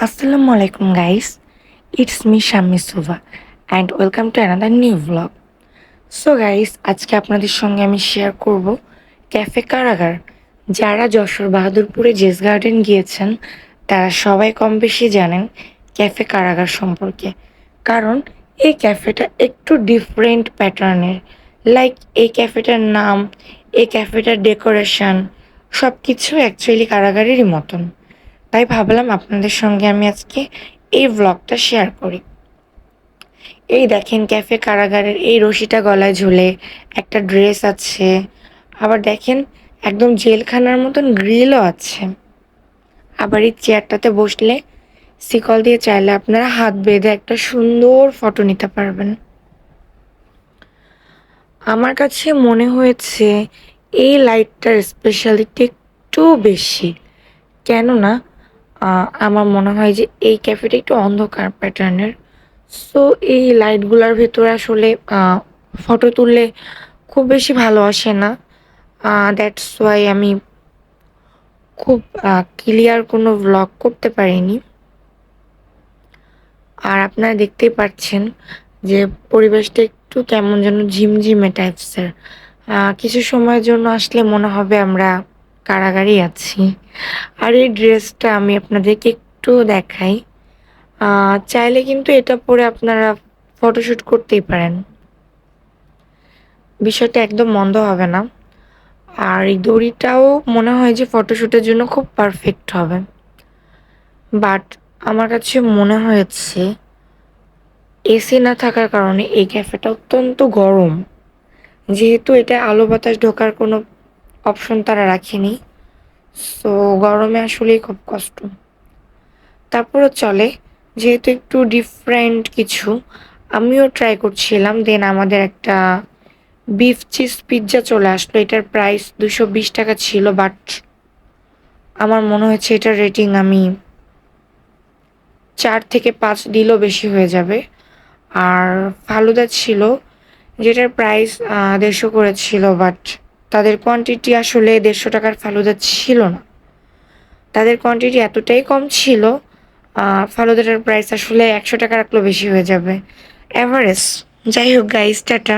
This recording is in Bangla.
Assalamu alaikum guys, it's me Shammi Suva and welcome to another new vlog. So guys, আজকে আপনাদের সঙ্গে আমি শেয়ার করব ক্যাফে কারাগার। যারা যশোর বাহাদুরপুরে জেস গার্ডেন গিয়েছেন তারা সবাই কম বেশি জানেন ক্যাফে কারাগার সম্পর্কে। কারণ এই ক্যাফেটা একটু ডিফারেন্ট প্যাটার্নের। লাইক এই ক্যাফেটার নাম, এই ক্যাফেটার ডেকোরেশন সব কিছু অ্যাকচুয়ালি কারাগারেরই মতন। তাই ভাবলাম আপনাদের সঙ্গে আমি আজকে এই ভ্লগটা শেয়ার করি। এই দেখেন ক্যাফে কারাগারের এই রশিটা গলায় ঝুলে একটা ড্রেস আছে। আবার দেখেন একদম জেলখানার মতন গ্রিলও আছে। আবার এই চেয়ারটাতে বসলে শিকল দিয়ে চাইলে আপনারা হাত বেঁধে একটা সুন্দর ফটো নিতে পারবেন। আমার কাছে মনে হয়েছে এই লাইটটার স্পেশালিটি একটু বেশি, কেননা আমার মনে হয় যে এই ক্যাফেটা একটু অন্ধকার প্যাটার্নের। সো এই লাইটগুলোর ভেতরে আসলে ফটো তুললে খুব বেশি ভালো আসে না। দ্যাটস ওয়াই আমি খুব ক্লিয়ার কোনো ভ্লগ করতে পারিনি। আর আপনারা দেখতেই পাচ্ছেন যে পরিবেশটা একটু কেমন যেন ঝিমঝিমে টাইপসের। কিছু সময়ের জন্য আসলে মনে হবে আমরা কারাগারেই আছি। আর এই ড্রেসটা আমি আপনাদেরকে একটু দেখাই। চাইলে কিন্তু এটা পরে আপনারা ফটোশ্যুট করতেই পারেন, বিষয়টা একদম মন্দ হবে না। আর এই দড়িটাও মনে হয় যে ফটোশ্যুটের জন্য খুব পারফেক্ট হবে। বাট আমার কাছে মনে হয়েছে এসি না থাকার কারণে এই ক্যাফেটা অত্যন্ত গরম। যেহেতু এটা আলো বাতাস ঢোকার কোনো অপশন তারা রাখেনি, সো গরমে আসলেই খুব কষ্ট। তারপরও চলে, যেহেতু একটু ডিফারেন্ট কিছু আমিও ট্রাই করছিলাম। দেন আমাদের একটা বিফ চিজ পিৎজা চলে আসলো। এটার প্রাইস 220 টাকা ছিল, বাট আমার মনে হয়েছে এটার রেটিং আমি 4 থেকে 5 দিলেও বেশি হয়ে যাবে। আর ফালুদা ছিল যেটার প্রাইস 150 করে ছিল, বাট তাদের কোয়ান্টিটি আসলে 150 টাকার ফালুদা ছিল না। তাদের কোয়ান্টিটি এতটাই কম ছিল, ফালুদাটার প্রাইস আসলে 100 টাকা রাখলেও বেশি হয়ে যাবে। এভারেজ যাই হোক গাইস, টাটা।